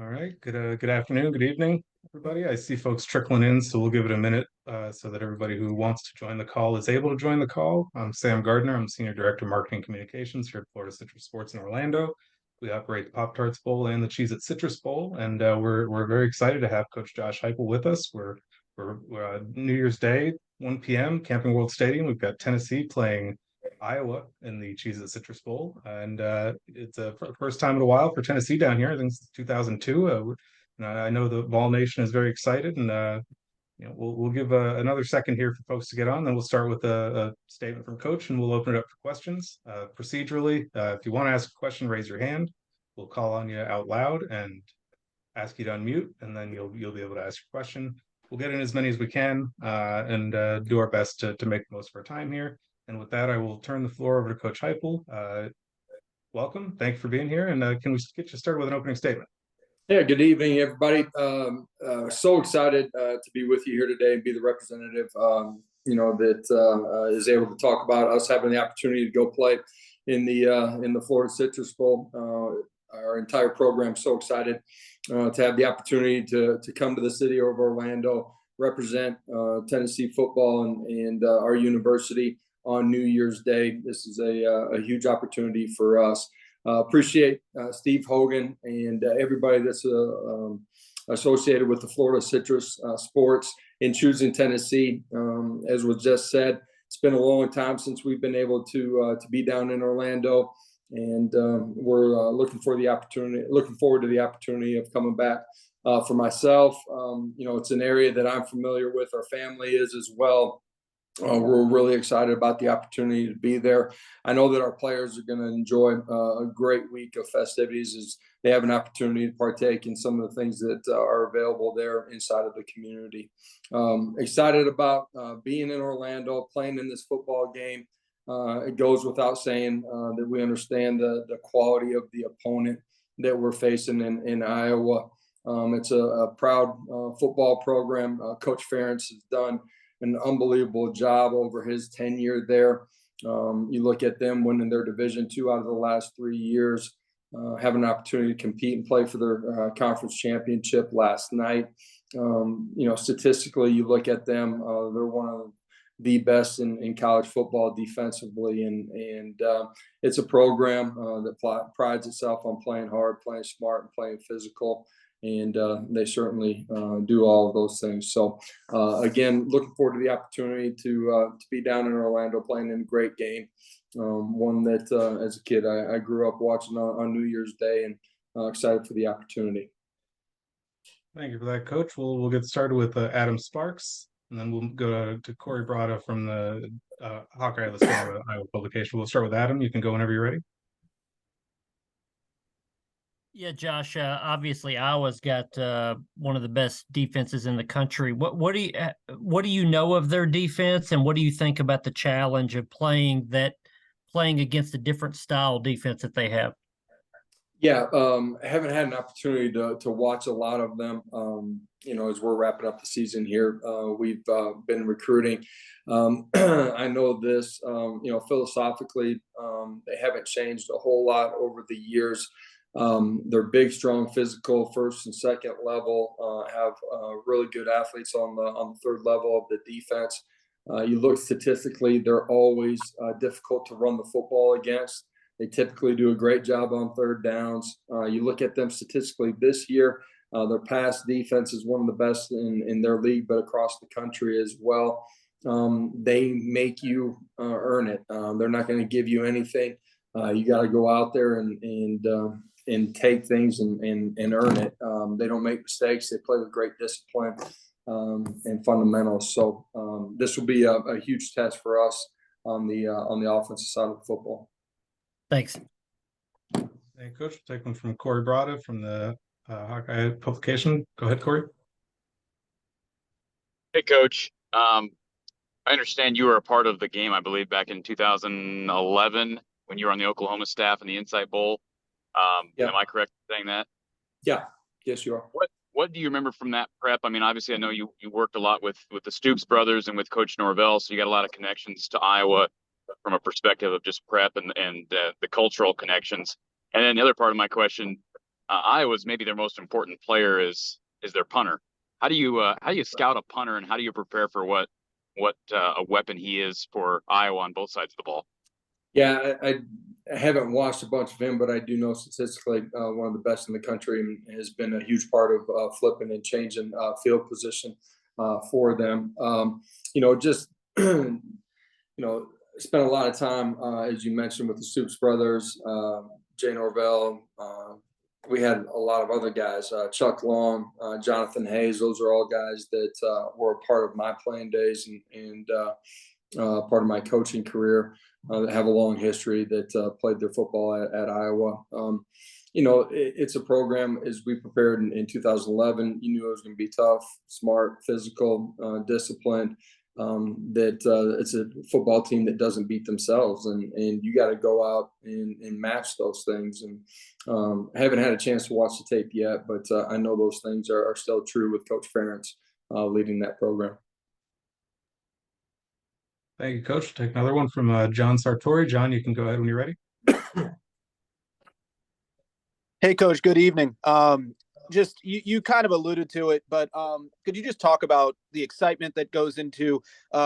All right. Good afternoon, good evening, everybody. I see folks trickling in, so we'll give it a minute so that everybody who wants to join the call is able to join the call. I'm Sam Gardner. I'm Senior Director of Marketing Communications here at Florida Citrus Sports in Orlando. We operate the Pop-Tarts Bowl and the Cheez-It Citrus Bowl, and we're very excited to have Coach Josh Heupel with us. We're New Year's Day, 1 p.m., Camping World Stadium. We've got Tennessee playing Iowa in the Cheez-It Citrus Bowl, and it's a first time in a while for Tennessee down here. I think it's 2002. And I know the Vol Nation is very excited, and we'll give another second here for folks to get on. Then we'll start with a statement from Coach, and we'll open it up for questions. Procedurally, if you want to ask a question, raise your hand. We'll call on you out loud and ask you to unmute, and then you'll be able to ask your question. We'll get in as many as we can and do our best to make the most of our time here. And with that, I will turn the floor over to Coach Heupel. Welcome. Thank you for being here. And can we get you started with an opening statement? Yeah, good evening, everybody. So excited to be with you here today and be the representative, that is able to talk about us having the opportunity to go play in the Florida Citrus Bowl. Our entire program so excited to have the opportunity to come to the city of Orlando, represent Tennessee football and our university on New Year's Day. This is a huge opportunity for us. Appreciate Steve Hogan and everybody that's associated with the Florida Citrus Sports in choosing Tennessee. As was just said, it's been a long time since we've been able to be down in Orlando, and we're looking forward to the opportunity of coming back. For myself, it's an area that I'm familiar with. Our family is as well. We're really excited about the opportunity to be there. I know that our players are going to enjoy a great week of festivities as they have an opportunity to partake in some of the things that are available there inside of the community. Excited about being in Orlando, playing in this football game. It goes without saying that we understand the quality of the opponent that we're facing in Iowa. It's a proud football program. Coach Ferentz has done an unbelievable job over his tenure there. You look at them winning their Division II out of the last 3 years, having an opportunity to compete and play for their conference championship last night. Statistically, you look at them, they're one of the best in college football defensively, and it's a program that prides itself on playing hard, playing smart, and playing physical. And they certainly do all of those things. So, again, looking forward to the opportunity to be down in Orlando playing in a great game. One that, as a kid, I grew up watching on New Year's Day, and excited for the opportunity. Thank you for that, Coach. We'll get started with Adam Sparks, and then we'll go to Corey Brada from the Hawkeye List Iowa publication. We'll start with Adam. You can go whenever you're ready. Yeah, Josh. Obviously, Iowa's got one of the best defenses in the country. What do you know of their defense, and what do you think about the challenge of playing against a different style defense that they have? Yeah, I haven't had an opportunity to watch a lot of them. As we're wrapping up the season here, we've been recruiting. I know this. Philosophically, they haven't changed a whole lot over the years. They're big, strong, physical, first and second level, have really good athletes on the third level of the defense. You look statistically, they're always difficult to run the football against. They typically do a great job on third downs. You look at them statistically this year, their pass defense is one of the best in their league, but across the country as well. They make you earn it. They're not going to give you anything. You got to go out there and take things and earn it. They don't make mistakes. They play with great discipline and fundamentals. So this will be a huge test for us on the offensive side of the football. Thanks. Thank you, Coach. We'll take one from Corey Brada from the Hawkeye publication. Go ahead, Corey. Hey, Coach. I understand you were a part of the game, I believe, back in 2011 when you were on the Oklahoma staff in the Insight Bowl. Yeah. Am I correct in saying that? Yeah. Yes, you are. What do you remember from that prep? I mean, obviously, I know you worked a lot with the Stoops brothers and with Coach Norvell, so you got a lot of connections to Iowa from a perspective of just prep and the cultural connections. And then the other part of my question, Iowa's maybe their most important player is their punter. How do you scout a punter, and how do you prepare for what a weapon he is for Iowa on both sides of the ball? Yeah, I haven't watched a bunch of him, but I do know statistically one of the best in the country, and has been a huge part of flipping and changing field position for them. Just spent a lot of time, as you mentioned, with the Stoops brothers, Jay Norvell. We had a lot of other guys, Chuck Long, Jonathan Hayes. Those are all guys that were a part of my playing days and part of my coaching career that have a long history that played their football at Iowa. It's a program as we prepared in 2011. You knew it was going to be tough, smart, physical, disciplined. It's a football team that doesn't beat themselves, and you got to go out and match those things. And I haven't had a chance to watch the tape yet, but I know those things are still true with Coach Ferentz leading that program. Thank you, Coach. Take another one from John Sartori. John, you can go ahead when you're ready. Hey, Coach. Good evening. Just you kind of alluded to it, but could you just talk about the excitement that goes into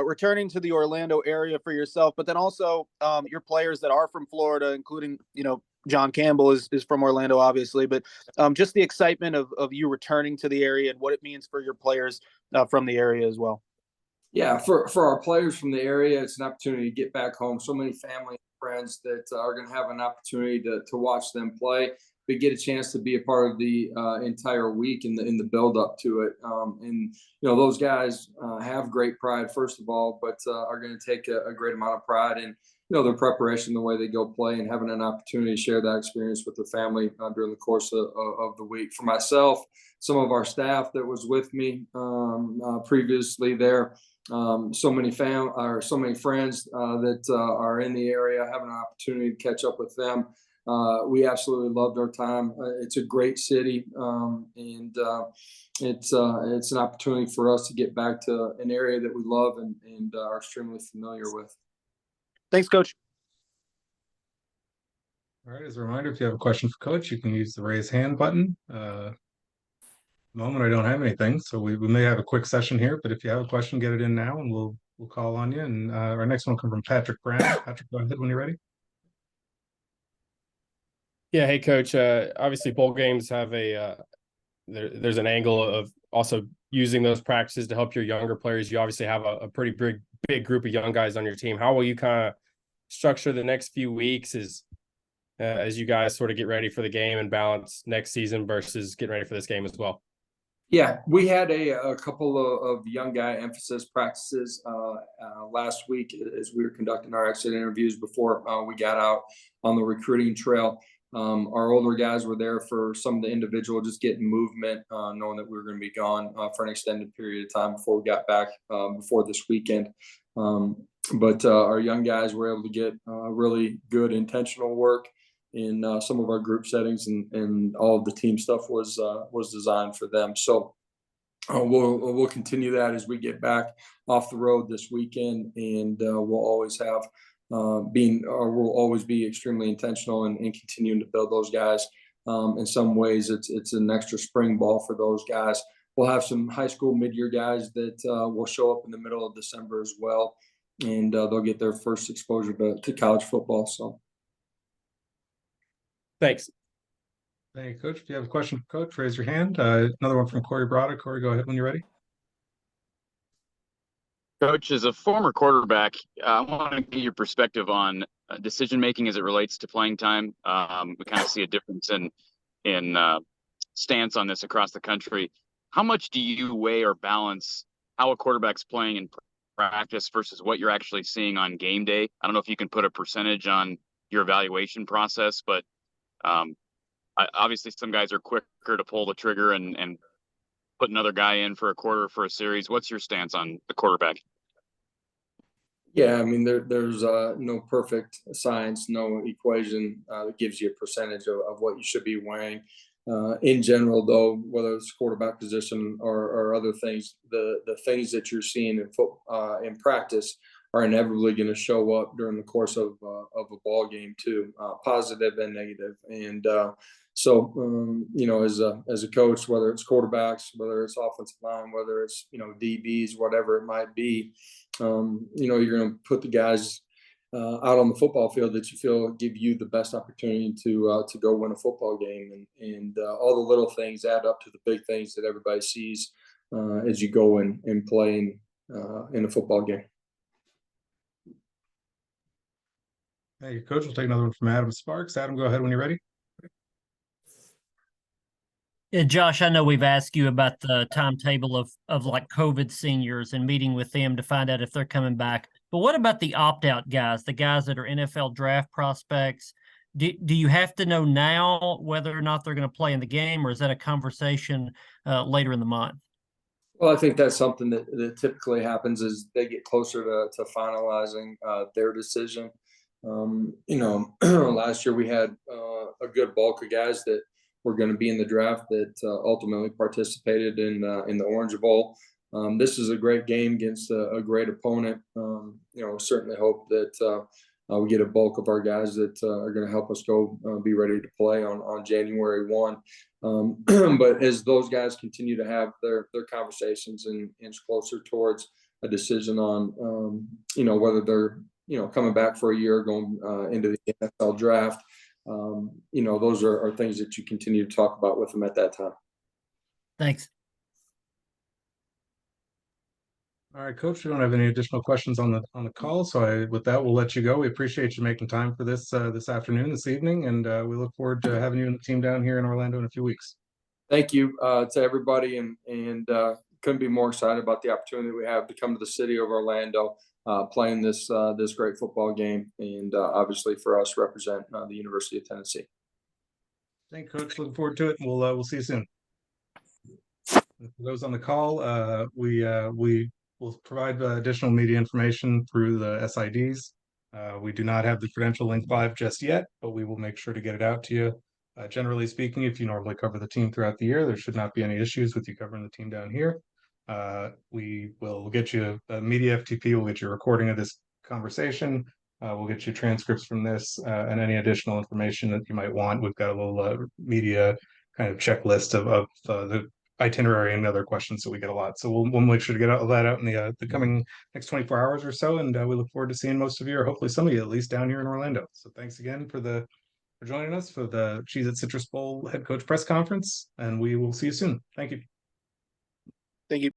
returning to the Orlando area for yourself, but then also your players that are from Florida, including John Campbell is from Orlando, obviously, but just the excitement of you returning to the area and what it means for your players from the area as well. Yeah, for our players from the area, it's an opportunity to get back home. So many family and friends that are going to have an opportunity to watch them play. We get a chance to be a part of the entire week in the build up to it. Those guys have great pride, first of all, but are going to take a great amount of pride in their preparation, the way they go play, and having an opportunity to share that experience with their family during the course of the week. For myself, some of our staff that was with me previously there. So many friends that are in the area, having an opportunity to catch up with them. We absolutely loved our time. It's a great city, and it's an opportunity for us to get back to an area that we love and are extremely familiar with. Thanks, Coach. All right. As a reminder, if you have a question for Coach, you can use the raise hand button. Moment I don't have anything, so we may have a quick session here, but if you have a question, get it in now and we'll call on you. And our next one will come from Patrick Brown. Patrick, go ahead when you're ready. Yeah, hey Coach. Obviously, bowl games have there's an angle of also using those practices to help your younger players. You obviously have a pretty big group of young guys on your team. How will you kind of structure the next few weeks as you guys sort of get ready for the game and balance next season versus getting ready for this game as well? Yeah, we had a couple of young guy emphasis practices last week as we were conducting our exit interviews before we got out on the recruiting trail. Our older guys were there for some of the individual, just getting movement, knowing that we were going to be gone for an extended period of time before we got back before this weekend. But our young guys were able to get really good intentional work in some of our group settings, and all of the team stuff was designed for them. So we'll continue that as we get back off the road this weekend, and we'll always have we'll always be extremely intentional and continuing to build those guys. In some ways, it's an extra spring ball for those guys. We'll have some high school mid-year guys that will show up in the middle of December as well, and they'll get their first exposure to college football. So. Thanks. Thank you, Coach. If you have a question for Coach, raise your hand. Another one from Corey Brada. Corey, go ahead when you're ready. Coach, as a former quarterback, I want to get your perspective on decision making as it relates to playing time. We kind of see a difference in stance on this across the country. How much do you weigh or balance how a quarterback's playing in practice versus what you're actually seeing on game day? I don't know if you can put a percentage on your evaluation process, but obviously some guys are quicker to pull the trigger and put another guy in for a quarter for a series. What's your stance on the quarterback? Yeah, I mean, there's no perfect science, no equation that gives you a percentage of what you should be weighing. In general, though, whether it's quarterback position or other things, the things that you're seeing in practice are inevitably going to show up during the course of a ball game too, positive and negative. And So, as a coach, whether it's quarterbacks, whether it's offensive line, whether it's, DBs, whatever it might be, you're going to put the guys out on the football field that you feel give you the best opportunity to go win a football game, and all the little things add up to the big things that everybody sees as you go and play in a football game. Thank you, Coach. We'll take another one from Adam Sparks. Adam, go ahead when you're ready. Yeah, Josh, I know we've asked you about the timetable of like COVID seniors and meeting with them to find out if they're coming back. But what about the opt-out guys, the guys that are NFL draft prospects? Do you have to know now whether or not they're going to play in the game, or is that a conversation later in the month? Well, I think that's something that typically happens as they get closer to finalizing their decision. Last year we had a good bulk of guys that were going to be in the draft that ultimately participated in the Orange Bowl. This is a great game against a great opponent. Certainly hope that we get a bulk of our guys that are going to help us go be ready to play on January 1. But as those guys continue to have their conversations and inch closer towards a decision on, whether they're, coming back for a year, going into the NFL draft, those are things that you continue to talk about with them at that time. Thanks. All right, Coach, we don't have any additional questions on the call. So with that, we'll let you go. We appreciate you making time for this this evening, and we look forward to having you and the team down here in Orlando in a few weeks. Thank you to everybody, and couldn't be more excited about the opportunity we have to come to the city of Orlando, playing this great football game, and obviously for us represent the University of Tennessee. Thank you, Coach. Looking forward to it. We'll see you soon. For those on the call, we will provide additional media information through the SIDs. We do not have the credential link live just yet, but we will make sure to get it out to you. Generally speaking, if you normally cover the team throughout the year, there should not be any issues with you covering the team down here. We will get you a media FTP. We'll get you a recording of this conversation. We'll get you transcripts from this and any additional information that you might want. We've got a little media kind of checklist of the itinerary and other questions that we get a lot. So we'll make sure to get all that out in the coming next 24 hours or so. And we look forward to seeing most of you, or hopefully some of you at least, down here in Orlando. So thanks again for joining us for the Cheez-It Citrus Bowl head coach press conference. And we will see you soon. Thank you. Thank you.